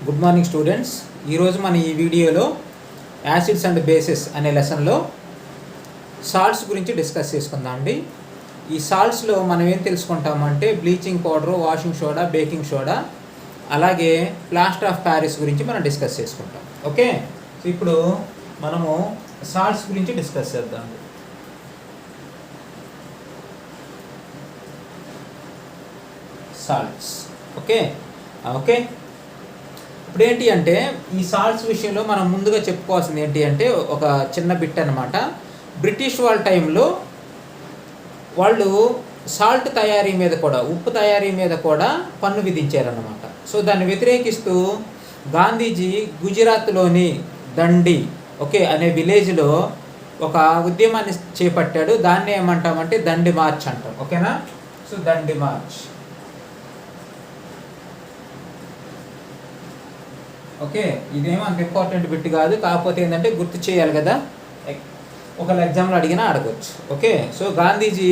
Good morning students. ఈరోజు మన ఈ వీడియోలో యాసిడ్స్ అండ్ బేసెస్ అనే లెసన్లో సాల్ట్స్ గురించి డిస్కస్ చేసుకుందాం అండి. ఈ సాల్ట్స్లో మనం ఏం తెలుసుకుంటామంటే bleaching powder, washing soda, baking soda, అలాగే ప్లాస్టర్ ఆఫ్ ప్యారిస్ గురించి మనం డిస్కస్ చేసుకుంటాం. ఓకే, సో ఇప్పుడు మనము సాల్ట్స్ గురించి డిస్కస్ చేద్దాం. Salts okay. ఇప్పుడు ఏంటి అంటే ఈ సాల్ట్స్ విషయంలో మనం ముందుగా చెప్పుకోవాల్సింది ఏంటి అంటే ఒక చిన్న బిట్ అనమాట. బ్రిటిష్ వాళ్ళ టైంలో వాళ్ళు సాల్ట్ తయారీ మీద కూడా, ఉప్పు తయారీ మీద కూడా పన్ను విధించారన్నమాట. సో దాన్ని వ్యతిరేకిస్తూ గాంధీజీ గుజరాత్లోని దండి అనే విలేజ్లో ఒక ఉద్యమాన్ని చేపట్టాడు. దాన్ని ఏమంటామంటే దండి మార్చ్ అంటాం. ఓకేనా, సో దండి మార్చ్. ఓకే, ఇదేమో అంత ఇంపార్టెంట్ బిట్ కాదు, కాకపోతే ఏంటంటే గుర్తు చేయాలి కదా, ఒకవేళ ఎగ్జామ్లో అడిగినా అడగచ్చు. ఓకే, సో గాంధీజీ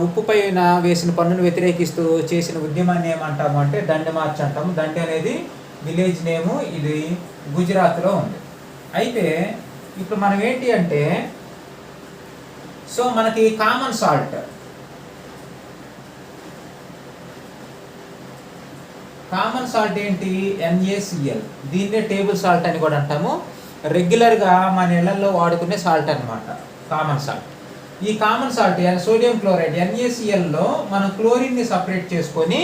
ఉప్పు పైన వేసిన పన్నును వ్యతిరేకిస్తూ చేసిన ఉద్యమాన్ని ఏమంటాము అంటే దండి మార్చ్ అంటాము. దండి అనేది విలేజ్ నేము, ఇది గుజరాత్లో ఉంది. అయితే ఇప్పుడు మనం ఏంటి అంటే సో మనకి కామన్ సాల్ట్, కామన్ సాల్ట్ ఏంటి, NaCl. దీన్నే టేబుల్ సాల్ట్ అని కూడా అంటాము. రెగ్యులర్గా మన ఇళ్లలో వాడుకునే సాల్ట్ అనమాట కామన్ సాల్ట్. ఈ కామన్ సాల్ట్ సోడియం క్లోరైడ్ NaClలో మనం క్లోరిన్ని సపరేట్ చేసుకొని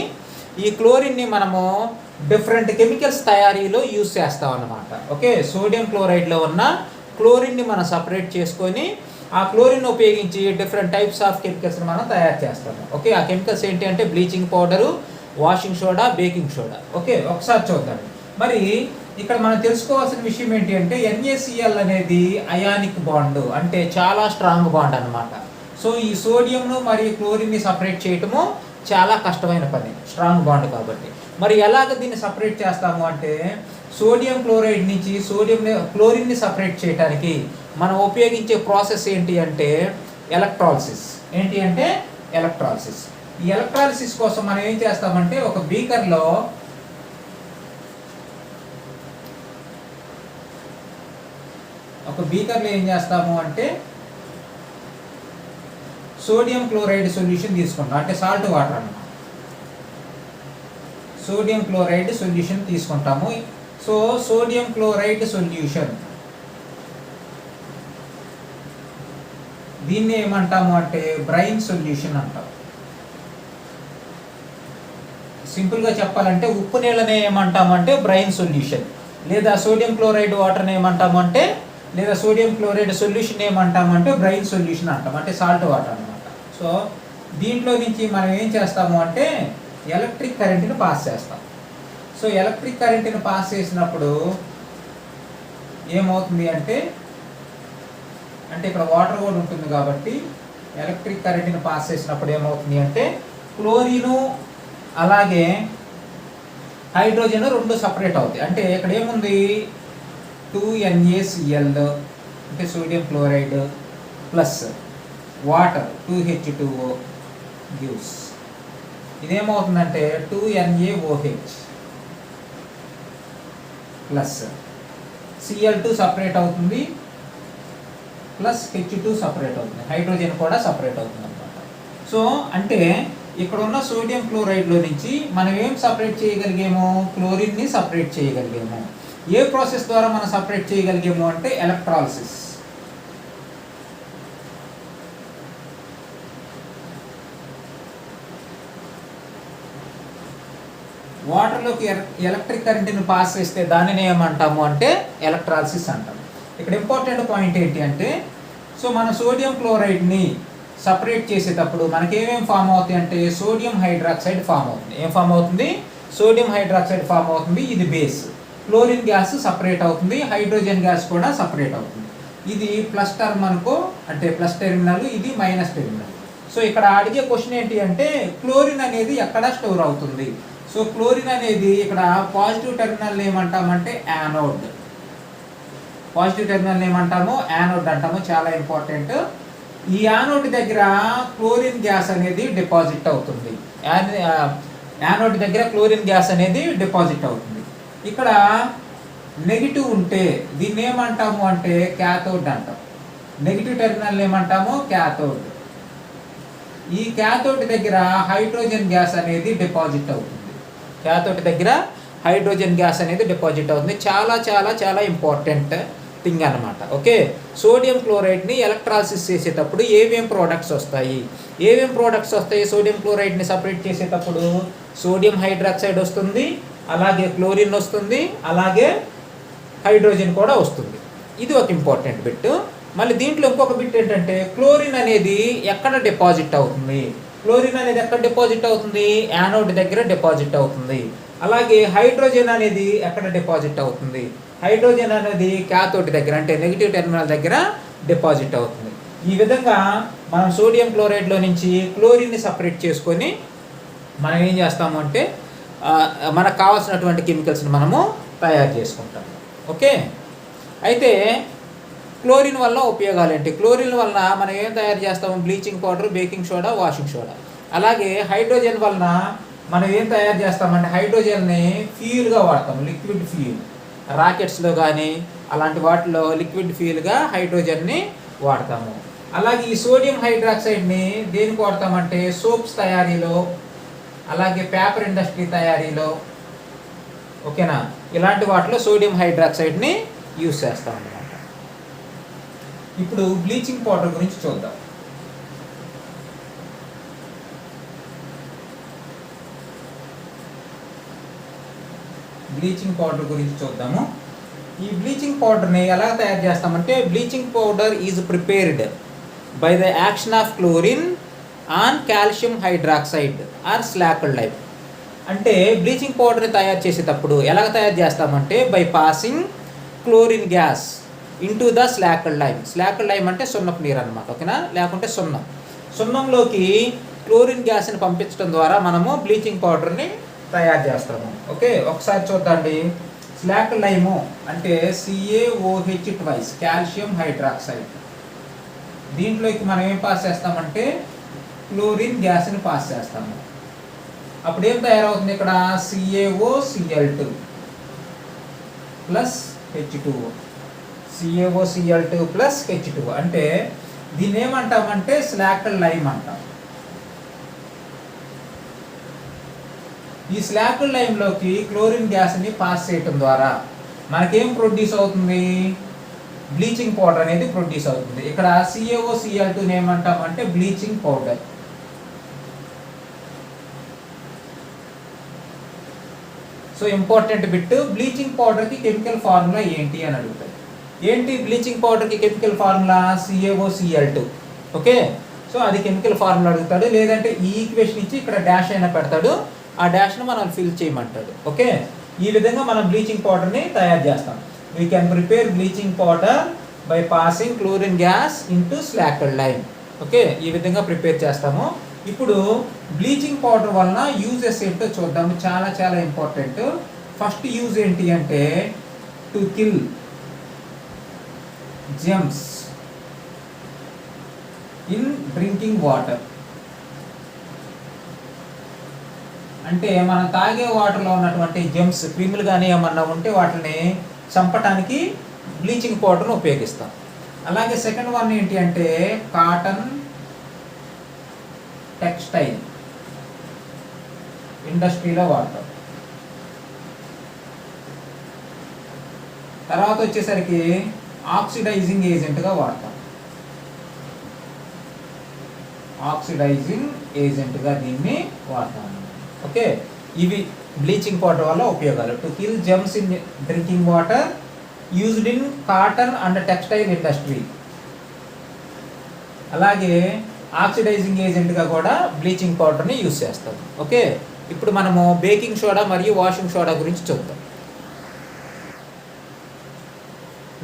ఈ క్లోరిన్ని మనము డిఫరెంట్ కెమికల్స్ తయారీలో యూజ్ చేస్తాం అన్నమాట. ఓకే, సోడియం క్లోరైడ్లో ఉన్న క్లోరిన్ని మనం సపరేట్ చేసుకొని ఆ క్లోరిన్ ఉపయోగించి డిఫరెంట్ టైప్స్ ఆఫ్ కెమికల్స్ని మనం తయారు చేస్తాము. ఓకే, ఆ కెమికల్స్ ఏంటి అంటే bleaching powder, washing soda, baking soda. Okay, ఒకసారి చూద్దాం. మరి ఇక్కడ మనం తెలుసుకోవాల్సిన విషయం ఏంటి అంటే NaCl అనేది అయానిక్ బాండ్, అంటే చాలా స్ట్రాంగ్ బాండ్ అనమాట. సో ఈ సోడియంను మరియు క్లోరిన్ని సపరేట్ చేయటము చాలా కష్టమైన పని, స్ట్రాంగ్ బాండ్ కాబట్టి. మరి ఎలాగ దీన్ని సపరేట్ చేస్తాము అంటే సోడియం క్లోరైడ్ నుంచి క్లోరిన్ని సపరేట్ చేయడానికి మనం ఉపయోగించే ప్రాసెస్ ఏంటి అంటే ఎలక్ట్రాలిసిస్. ఏంటి అంటే ఎలక్ట్రాలిసిస్. ఈ ఎలక్ట్రాలిసిస్ కోసం మనం ఏం చేస్తామంటే ఒక బీకర్లో ఏం చేస్తాము అంటే సోడియం క్లోరైడ్ సొల్యూషన్ తీసుకుంటాం, అంటే సాల్ట్ వాటర్ అన్నమాట. సోడియం క్లోరైడ్ సొల్యూషన్ తీసుకుంటాము. సో సోడియం క్లోరైడ్ సొల్యూషన్ దీన్ని ఏమంటాము అంటే బ్రైన్ సొల్యూషన్ అంటాం. సింపుల్గా చెప్పాలంటే ఉప్పు నీళ్ళనే ఏమంటామంటే బ్రైన్ సొల్యూషన్, లేదా సోడియం క్లోరైడ్ వాటర్ని ఏమంటామంటే, లేదా సోడియం క్లోరైడ్ సొల్యూషన్ ఏమంటామంటే బ్రైన్ సొల్యూషన్ అంటాం, అంటే సాల్ట్ వాటర్ అనమాట. సో దీంట్లో నుంచి మనం ఏం చేస్తాము అంటే ఎలక్ట్రిక్ కరెంట్ని పాస్ చేస్తాం. సో ఎలక్ట్రిక్ కరెంట్ని పాస్ చేసినప్పుడు ఏమవుతుంది అంటే ఇక్కడ వాటర్ కూడా ఉంటుంది కాబట్టి ఎలక్ట్రిక్ కరెంట్ని పాస్ చేసినప్పుడు ఏమవుతుంది అంటే క్లోరిను అలాగే హైడ్రోజన్ రెండు సపరేట్ అవుతాయి. అంటే ఇక్కడ ఏముంది 2NaCl అంటే sodium chloride plus water 2H2O gives, ఇదేమవుతుందంటే 2NaOH ప్లస్ Cl2 సపరేట్ అవుతుంది ప్లస్ H2 సపరేట్ అవుతుంది, హైడ్రోజన్ కూడా సపరేట్ అవుతుంది అన్నమాట. సో అంటే ఇక్కడ ఉన్న సోడియం క్లోరైడ్లో నుంచి మనం ఏం సపరేట్ చేయగలిగాము, క్లోరిన్ని సపరేట్ చేయగలిగాము. ఏ ప్రాసెస్ ద్వారా మనం సపరేట్ చేయగలిగాము అంటే ఎలక్ట్రాలిసిస్. వాటర్లోకి ఎలక్ట్రిక్ కరెంట్ని పాస్ చేస్తే దానిని ఏమంటాము అంటే ఎలక్ట్రాలిసిస్ అంటాం. ఇక్కడ ఇంపార్టెంట్ పాయింట్ ఏంటి అంటే సో మన సోడియం క్లోరైడ్ని సపరేట్ చేసేటప్పుడు మనకి ఏమేమి ఫామ్ అవుతాయి అంటే సోడియం హైడ్రాక్సైడ్ ఫామ్ అవుతుంది. ఏం ఫామ్ అవుతుంది, సోడియం హైడ్రాక్సైడ్ ఫామ్ అవుతుంది. ఇది బేస్. క్లోరిన్ గ్యాస్ సపరేట్ అవుతుంది, హైడ్రోజన్ గ్యాస్ కూడా సపరేట్ అవుతుంది. ఇది ప్లస్ టర్మ్ అనుకో, అంటే ప్లస్ టెర్మినల్, ఇది మైనస్ టెర్మినల్. సో ఇక్కడ అడిగే క్వశ్చన్ ఏంటి అంటే క్లోరిన్ అనేది ఎక్కడ స్టోర్ అవుతుంది. సో క్లోరిన్ అనేది ఇక్కడ పాజిటివ్ టెర్మినల్ ఏమంటామంటే యానోడ్. పాజిటివ్ టెర్మినల్ ఏమంటాము, యానోడ్ అంటాము. చాలా ఇంపార్టెంట్. ఈ యానోడ్ దగ్గర క్లోరిన్ గ్యాస్ అనేది డిపాజిట్ అవుతుంది. యానోడ్ దగ్గర క్లోరిన్ గ్యాస్ అనేది డిపాజిట్ అవుతుంది. ఇక్కడ నెగిటివ్ ఉంటే దీన్ని ఏమంటాము అంటే క్యాథోడ్ అంటాం. నెగిటివ్ టెర్మినల్ ఏమంటాము క్యాథోడ్. ఈ క్యాథోడ్ దగ్గర హైడ్రోజన్ గ్యాస్ అనేది డిపాజిట్ అవుతుంది. క్యాథోడ్ దగ్గర హైడ్రోజన్ గ్యాస్ అనేది డిపాజిట్ అవుతుంది. చాలా చాలా చాలా ఇంపార్టెంట్ థింగ్ అనమాట. ఓకే, సోడియం క్లోరైడ్ని ఎలక్ట్రాలిసిస్ చేసేటప్పుడు ఏమేం ప్రోడక్ట్స్ వస్తాయి, సోడియం క్లోరైడ్ని సపరేట్ చేసేటప్పుడు సోడియం హైడ్రాక్సైడ్ వస్తుంది, అలాగే క్లోరిన్ వస్తుంది, అలాగే హైడ్రోజన్ కూడా వస్తుంది. ఇది ఒక ఇంపార్టెంట్ బిట్. మళ్ళీ దీంట్లో ఇంకొక బిట్ ఏంటంటే క్లోరిన్ అనేది ఎక్కడ డిపాజిట్ అవుతుంది, యానోడ్ దగ్గర డిపాజిట్ అవుతుంది. అలాగే హైడ్రోజన్ అనేది ఎక్కడ డిపాజిట్ అవుతుంది, హైడ్రోజన్ అనేది క్యాథోడ్ దగ్గర అంటే నెగిటివ్ టెర్మినల్ దగ్గర డిపాజిట్ అవుతుంది. ఈ విధంగా మనం సోడియం క్లోరైడ్లో నుంచి క్లోరిన్ని సపరేట్ చేసుకొని మనం ఏం చేస్తాము అంటే మనకు కావాల్సినటువంటి కెమికల్స్ని మనము తయారు చేసుకుంటాము. ఓకే, అయితే క్లోరిన్ వల్ల ఉపయోగాలు ఏంటి? క్లోరిన్ వల్ల మనం ఏం తయారు చేస్తాము? Bleaching powder, baking soda, washing soda. అలాగే హైడ్రోజన్ వలన మనం ఏం తయారు చేస్తామంటే హైడ్రోజన్ని ఫ్యూయల్గా వాడతాము, లిక్విడ్ ఫ్యూయల్. రాకెట్స్లో కానీ అలాంటి వాటిలో లిక్విడ్ ఫ్యూయల్గా హైడ్రోజన్ని వాడతాము. అలాగే ఈ సోడియం హైడ్రాక్సైడ్ని దేనికి వాడతామంటే సోప్స్ తయారీలో, అలాగే పేపర్ ఇండస్ట్రీ తయారీలో, ఓకేనా, ఇలాంటి వాటిలో సోడియం హైడ్రాక్సైడ్ని యూజ్ చేస్తాం అన్నమాట. ఇప్పుడు బ్లీచింగ్ పౌడర్ గురించి చూద్దాం. ఈ బ్లీచింగ్ పౌడర్ని ఎలా తయారు చేస్తామంటే bleaching powder is prepared by the action of chlorine on calcium hydroxide or slaked lime. అంటే బ్లీచింగ్ పౌడర్ని తయారు చేసేటప్పుడు ఎలాగ తయారు చేస్తామంటే by passing chlorine gas into the slaked lime అంటే సున్నపు నీరు అనమాట. ఓకేనా, లేకుంటే సున్నంలోకి క్లోరిన్ గ్యాస్ని పంపించడం ద్వారా మనము బ్లీచింగ్ పౌడర్ని తయారు చేస్తాము. ఓకే, ఒకసారి చూద్దండి. స్లాక్డ్ లైము అంటే CaOH కాల్షియం హైడ్రాక్సైడ్. దీంట్లోకి మనం ఏం పాస్ చేస్తామంటే క్లోరిన్ గ్యాస్ని పాస్ చేస్తాము. అప్పుడు ఏం తయారవుతుంది? ఇక్కడ CaOCl2 plus H2O, CaOCl2 plus H2O. అంటే దీన్ని ఏమంటామంటే స్లాక్డ్ లైమ్ అంటాం. ఈ స్లాక్డ్ లైమ్లోకి క్లోరిన్ గ్యాస్ని పాస్ చేయటం ద్వారా మనకేం ప్రొడ్యూస్ అవుతుంది? బ్లీచింగ్ పౌడర్ అనేది ప్రొడ్యూస్ అవుతుంది. ఇక్కడ CaOCl2 ఏమంటామంటే bleaching powder. So important bit, bleaching పౌడర్కి కెమికల్ ఫార్ములా ఏంటి అని అడుగుతారు. ఏంటి బ్లీచింగ్ పౌడర్కి chemical formula? CaOCl2. Okay, so అది కెమికల్ ఫార్ములా అడుగుతాడు, లేదంటే ఈ ఈక్వేషన్ ఇచ్చి ఇక్కడ డాష్ అయినా పెడతాడు, ఆ డాష్ను మనం ఫిల్ చేయమంటాడు. ఓకే, ఈ విధంగా మనం బ్లీచింగ్ పౌడర్ని తయారు చేస్తాం. We can prepare bleaching powder by passing chlorine gas into slaked lime. Okay, ఈ విధంగా ప్రిపేర్ చేస్తాము. ఇప్పుడు బ్లీచింగ్ పౌడర్ వలన యూజెస్ ఏంటో చూద్దాము. చాలా చాలా ఇంపార్టెంట్. ఫస్ట్ యూజ్ ఏంటి అంటే to kill germs in drinking water. అంటే మనం తాగే వాటర్లో ఉన్నటువంటి జెమ్స్, క్రిములు కానీ ఏమన్నా ఉంటే వాటిని చంపటానికి బ్లీచింగ్ పౌడర్ను ఉపయోగిస్తాం. అలాగే సెకండ్ వన్ ఏంటి అంటే కాటన్ టెక్స్టైల్ ఇండస్ట్రీలో వాడతాం. తర్వాత వచ్చేసరికి ఆక్సిడైజింగ్ ఏజెంట్గా వాడతాం. దీన్ని వాడతాం. ఓకే, ఇవి బ్లీచింగ్ పౌడర్ వల్ల ఉపయోగాలు. To kill germs in drinking water, used in cotton and textile industry. అలాగే ఆక్సిడైజింగ్ ఏజెంట్గా కూడా బ్లీచింగ్ పౌడర్ని యూజ్ చేస్తాం. ఓకే, ఇప్పుడు మనము బేకింగ్ సోడా మరియు వాషింగ్ సోడా గురించి చూద్దాం.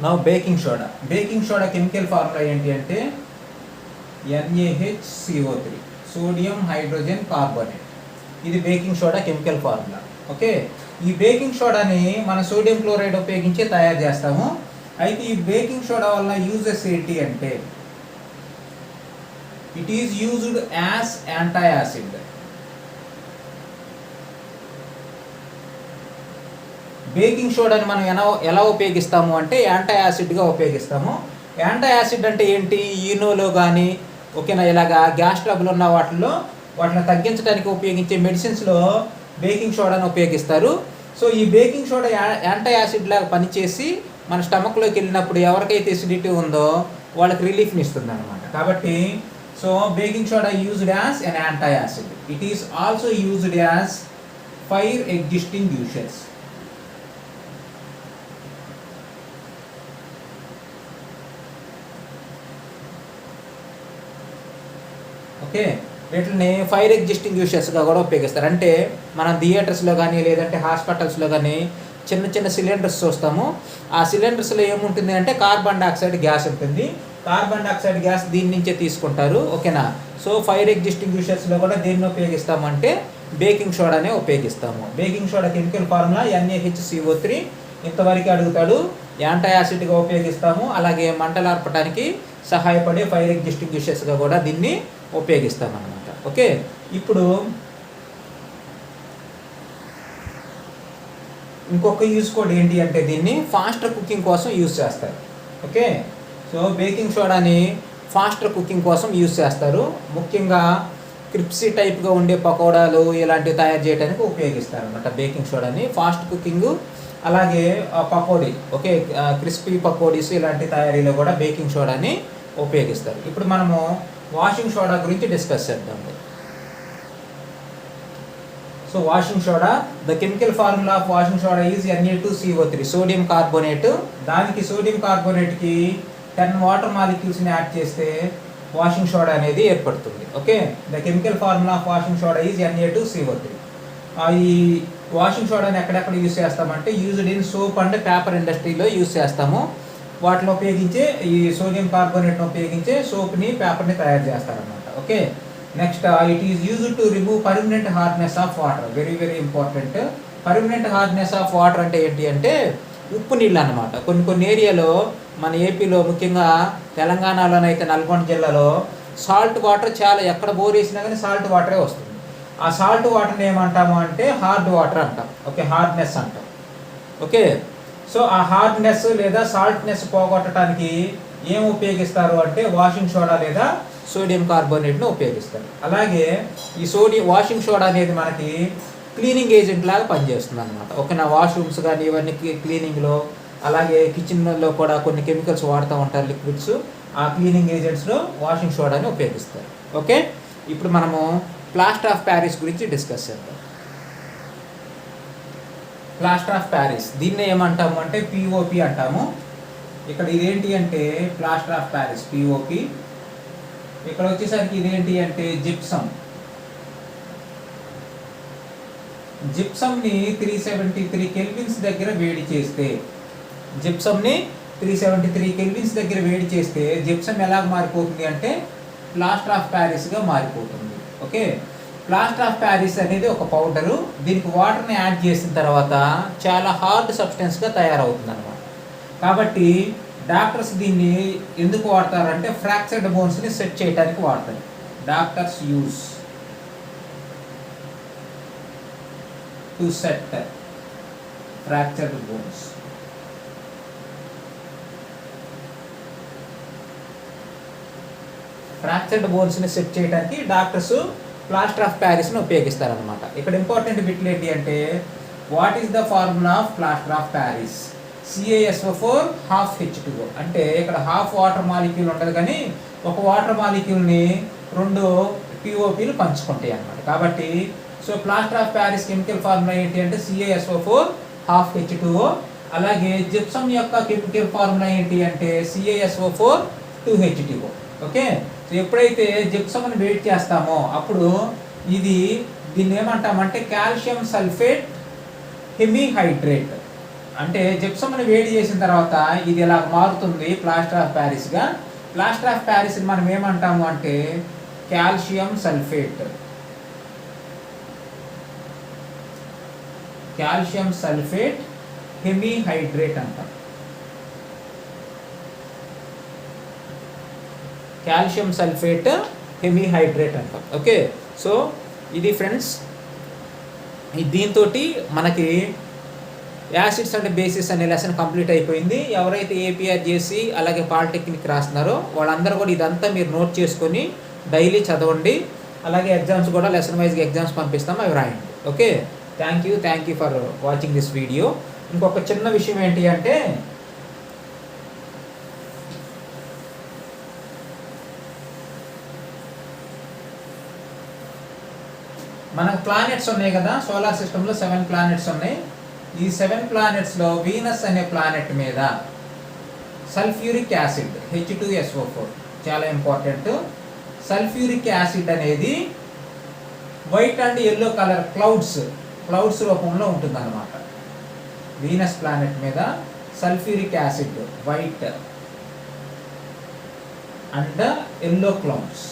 నా బేకింగ్ సోడా కెమికల్ ఫార్ములా ఏంటి అంటే NaHCO3, సోడియం హైడ్రోజన్ కార్బోనేట్. ఇది baking soda chemical formula. Okay, ఈ బేకింగ్ సోడాని మన సోడియం క్లోరైడ్ ఉపయోగించి తయారు చేస్తాము. అయితే ఈ బేకింగ్ సోడా వల్ల యూజెస్ ఏంటి అంటే it is used as antacid. Baking సోడాని మనం ఎలా ఉపయోగిస్తాము అంటే యాంటీ యాసిడ్గా ఉపయోగిస్తాము. యాంటీ యాసిడ్ అంటే ఏంటి? ఈనోలో కానీ ఓకేనా, ఇలాగా గ్యాస్ ట్రబుల్ ఉన్న వాటిని తగ్గించడానికి ఉపయోగించే మెడిసిన్స్లో బేకింగ్ సోడాని ఉపయోగిస్తారు. సో ఈ బేకింగ్ సోడా యాంటీ యాసిడ్ లాగా పనిచేసి మన స్టమక్లోకి వెళ్ళినప్పుడు ఎవరికైతే ఎసిడిటీ ఉందో వాళ్ళకి రిలీఫ్ని ఇస్తుంది అనమాట. కాబట్టి so baking soda used as an antacid. It is also used as fire extinguishers. Okay, వీటిని ఫైర్ ఎగ్జిస్టింగ్యూషర్స్గా కూడా ఉపయోగిస్తారు. అంటే మనం థియేటర్స్లో కానీ లేదంటే హాస్పిటల్స్లో కానీ చిన్న చిన్న సిలిండర్స్ చూస్తాము. ఆ సిలిండర్స్లో ఏముంటుంది అంటే కార్బన్ డైఆక్సైడ్ గ్యాస్ ఉంటుంది. కార్బన్ డైఆక్సైడ్ గ్యాస్ దీని నుంచే తీసుకుంటారు. ఓకేనా. సో ఫైర్ ఎగ్జిస్టింగ్యూషర్స్లో కూడా దేన్ని ఉపయోగిస్తామంటే బేకింగ్ సోడానే ఉపయోగిస్తాము. Baking soda chemical formula NaHCO3. ఇంతవరకు అడుగుతాడు. యాంటీ యాసిడ్గా ఉపయోగిస్తాము. అలాగే మంటలు ఆర్పడానికి సహాయపడే ఫైర్ ఎగ్జిస్టింగ్యూషర్స్గా కూడా దీన్ని ఉపయోగిస్తాం అన్నమాట. ఓకే, ఇప్పుడు ఇంకొక యూజ్ కూడా ఏంటి అంటే దీన్ని ఫాస్టర్ కుకింగ్ కోసం యూజ్ చేస్తారు. ఓకే, సో బేకింగ్ సోడాని ఫాస్టర్ కుకింగ్ కోసం యూజ్ చేస్తారు. ముఖ్యంగా క్రిప్సీ టైప్గా ఉండే పకోడాలు ఇలాంటివి తయారు చేయడానికి ఉపయోగిస్తారు అన్నమాట బేకింగ్ సోడాని. ఫాస్ట్ కుకింగ్ అలాగే పకోడీ, ఓకే, క్రిస్పీ పకోడీస్ ఇలాంటి తయారీలో కూడా బేకింగ్ సోడాని ఉపయోగిస్తారు. ఇప్పుడు మనము వాషింగ్ సోడా గురించి డిస్కస్ చేద్దాం. So washing soda, the chemical formula of washing soda is Na2CO3, sodium carbonate. దానికి సోడియం కార్బోనేట్కి 10 వాటర్ మాలిక్యూల్స్ని యాడ్ చేస్తే వాషింగ్ సోడా అనేది ఏర్పడుతుంది. Okay, the chemical formula of washing soda is Na2CO3. ఈ వాషింగ్ సోడాని ఎక్కడెక్కడ use చేస్తామంటే used in soap and paper ఇండస్ట్రీలో use చేస్తాము. వాటిలో ఉపయోగించే ఈ సోడియం కార్బోనేట్ను ఉపయోగించే సోప్ని పేపర్ని తయారు చేస్తారన్నమాట. Okay, next it is used to remove permanent hardness of water. Very very important. Permanent hardness of water అంటే ఏంటి అంటే ఉప్పు నీళ్ళు అన్నమాట. కొన్ని ఏరియాలో మన ఏపీలో ముఖ్యంగా తెలంగాణలోనైతే నల్గొండ జిల్లాలో సాల్ట్ వాటర్ చాలా, ఎక్కడ బోర్ వేసినా కానీ సాల్ట్ వాటరే వస్తుంది. ఆ సాల్ట్ వాటర్ని ఏమంటాము అంటే హార్డ్ వాటర్ అంటాం. ఓకే, హార్డ్నెస్ అంటాం. ఓకే, సో ఆ హార్డ్నెస్ లేదా సాల్ట్నెస్ పోగొట్టడానికి ఏం ఉపయోగిస్తారు అంటే వాషింగ్ సోడా లేదా సోడియం కార్బోనేట్ను ఉపయోగిస్తారు. అలాగే ఈ వాషింగ్ సోడా అనేది మనకి క్లీనింగ్ ఏజెంట్ లాగా పనిచేస్తుంది అనమాట. ఓకేనా, వాష్రూమ్స్ కానీ ఇవన్నీ క్లీనింగ్లో, అలాగే కిచెన్లో కూడా కొన్ని కెమికల్స్ వాడుతూ ఉంటారు, లిక్విడ్స్. ఆ క్లీనింగ్ ఏజెంట్స్లో వాషింగ్ సోడాని ఉపయోగిస్తారు. ఓకే, ఇప్పుడు మనము ప్లాస్టర్ ఆఫ్ ప్యారిస్ గురించి డిస్కస్ చేద్దాం. ప్లాస్టర్ ఆఫ్ ప్యారిస్ దీన్ని ఏమంటాము అంటే POP అంటాము. ఇక్కడ ఇదేంటి అంటే ప్లాస్టర్ ఆఫ్ ప్యారిస్ POP. ఇక్కడ వచ్చేసరికి ఇదేంటి అంటే జిప్సమ్. జిప్సమ్ని 373 కెల్విన్స్ దగ్గర వేడి చేస్తే, జిప్సమ్ని 373 కెల్విన్స్ దగ్గర వేడి చేస్తే జిప్సమ్ ఎలా మారిపోతుంది అంటే ప్లాస్టర్ ఆఫ్ ప్యారిస్గా మారిపోతుంది. ఓకే, ప్లాస్టర్ ఆఫ్ ప్యారిస్ అనేది ఒక పౌడరు. దీనికి వాటర్ని యాడ్ చేసిన తర్వాత చాలా హార్డ్ సబ్స్టెన్స్గా తయారవుతుంది అనమాట. కాబట్టి డాక్టర్స్ దీన్ని ఎందుకు వాడతారంటే ఫ్రాక్చర్డ్ బోన్స్ని సెట్ చేయడానికి వాడతారు. Doctors use to set fractured bones. Fractured బోన్స్ని సెట్ చేయడానికి డాక్టర్స్ ప్లాస్టర్ ఆఫ్ ప్యారిస్ని ఉపయోగిస్తారనమాట. ఇక్కడ ఇంపార్టెంట్ బిట్లు ఏంటి అంటే what is the formula of plaster of Paris? CaSO4 ½ H2O. అంటే ఇక్కడ హాఫ్ వాటర్ మాలిక్యూల్ ఉంటుంది కానీ ఒక వాటర్ మాలిక్యూల్ని 2 POPలు పంచుకుంటాయి అన్నమాట. కాబట్టి so plaster of Paris chemical formula ఏంటి అంటే CaSO4 ½ H2O. అలాగే జిప్సమ్ యొక్క కెమికల్ ఫార్ములా ఏంటి అంటే CaSO4 2 H2O. ఓకే, సో ఎప్పుడైతే జిప్సమ్ని వేడి చేస్తామో అప్పుడు దీన్ని ఏమంటామంటే కాల్షియం సల్ఫేట్ హెమిహైడ్రేట్. అంటే జిప్సమ్ని వేడి చేసిన తర్వాత ఇది ఇలా మారుతుంది ప్లాస్టర్ ఆఫ్ ప్యారిస్గా. ప్లాస్టర్ ఆఫ్ ప్యారిస్ని మనం ఏమంటాము అంటే calcium sulphate, calcium sulphate hemihydrate అంటాం. కాల్షియం సల్ఫేట్ హెమిహైడ్రేట్ అంటాం. ఓకే, సో ఇది ఫ్రెండ్స్, దీంతో మనకి యాసిడ్స్ అండ్ బేసిస్ అనే లెసన్ కంప్లీట్ అయిపోయింది. ఎవరైతే ఏపీఆర్ చేసి అలాగే పాలిటెక్నిక్ రాస్తున్నారో వాళ్ళందరూ కూడా ఇదంతా మీరు నోట్ చేసుకొని డైలీ చదవండి. అలాగే ఎగ్జామ్స్ కూడా లెసన్ వైజ్గా ఎగ్జామ్స్ పంపిస్తాం, అవి రాయండి. Okay, thank you for watching this video. ఇంకొక చిన్న విషయం ఏంటి అంటే, మనకు ప్లానెట్స్ ఉన్నాయి కదా, సోలార్ సిస్టంలో 7 ప్లానెట్స్ ఉన్నాయి. ఈ 7 ప్లానెట్స్లో వీనస్ అనే ప్లానెట్ మీద సల్ఫ్యూరిక్ యాసిడ్ H2SO4 చాలా ఇంపార్టెంట్. సల్ఫ్యూరిక్ యాసిడ్ అనేది white and yellow colour clouds రూపంలో ఉంటుందన్నమాట. వీనస్ ప్లానెట్ మీద sulphuric acid white and yellow clouds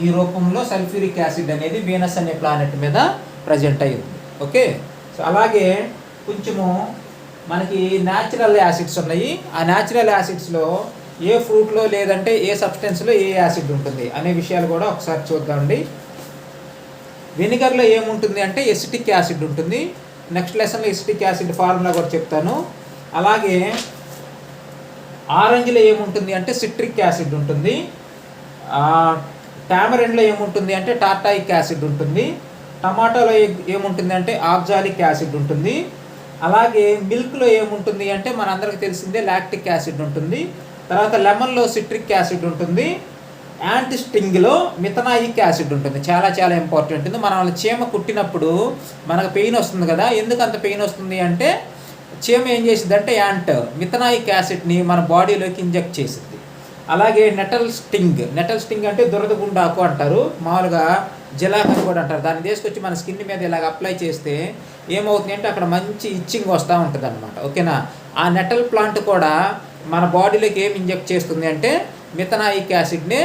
ఈ రూపంలో సల్ఫ్యూరిక్ యాసిడ్ అనేది వీనస్ అనే ప్లానెట్ మీద ప్రజెంట్ అయ్యింది. ఓకే, సో అలాగే కొంచెము మనకి న్యాచురల్ యాసిడ్స్ ఉన్నాయి. ఆ న్యాచురల్ యాసిడ్స్లో ఏ ఫ్రూట్లో లేదంటే ఏ సబ్స్టెన్స్లో ఏ యాసిడ్ ఉంటుంది అనే విషయాలు కూడా ఒకసారి చూద్దామండి. వెనిగర్లో ఏముంటుంది అంటే ఎసిటిక్ యాసిడ్ ఉంటుంది. నెక్స్ట్ లెసన్లో ఎసిటిక్ యాసిడ్ ఫార్ములా కూడా చెప్తాను. అలాగే ఆరెంజ్లో ఏముంటుంది అంటే సిట్రిక్ యాసిడ్ ఉంటుంది. టామరెండ్లో ఏముంటుంది అంటే టార్టాయిక్ యాసిడ్ ఉంటుంది. టమాటాలో ఏముంటుంది అంటే ఆక్జాలిక్ యాసిడ్ ఉంటుంది. అలాగే మిల్క్లో ఏముంటుంది అంటే మనందరికీ తెలిసిందే లాక్టిక్ యాసిడ్ ఉంటుంది. తర్వాత లెమన్లో సిట్రిక్ యాసిడ్ ఉంటుంది. యాంటిస్టింగ్లో మిథనాయిక్ యాసిడ్ ఉంటుంది. చాలా చాలా ఇంపార్టెంట్. మన చీమ కుట్టినప్పుడు మనకు పెయిన్ వస్తుంది కదా, ఎందుకు అంత పెయిన్ వస్తుంది అంటే చీమ ఏం చేసింది అంటే మిథనాయిక్ యాసిడ్ని మన బాడీలోకి ఇంజెక్ట్ చేసింది. అలాగే నెటల్ స్టింగ్ అంటే దురద గుండాకు అంటారు, మామూలుగా జిలాక్ అని కూడా అంటారు. దాన్ని తీసుకొచ్చి మన స్కిన్ మీద ఇలాగ అప్లై చేస్తే ఏమవుతుంది అంటే అక్కడ మంచి ఇచ్చింగ్ వస్తూ ఉంటుంది అనమాట. ఓకేనా, ఆ నెటల్ ప్లాంట్ కూడా మన బాడీలోకి ఏం ఇంజెక్ట్ చేస్తుంది అంటే మిథనాయిక్ యాసిడ్ని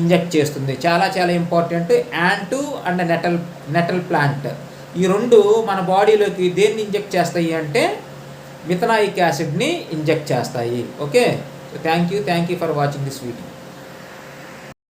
ఇంజెక్ట్ చేస్తుంది. చాలా చాలా ఇంపార్టెంట్. యాంటు అండ్ నెటల్ ప్లాంట్ ఈ రెండు మన బాడీలోకి దేన్ని ఇంజెక్ట్ చేస్తాయి అంటే మిథనాయిక్ యాసిడ్ని ఇంజెక్ట్ చేస్తాయి. Okay, thank you for watching this video.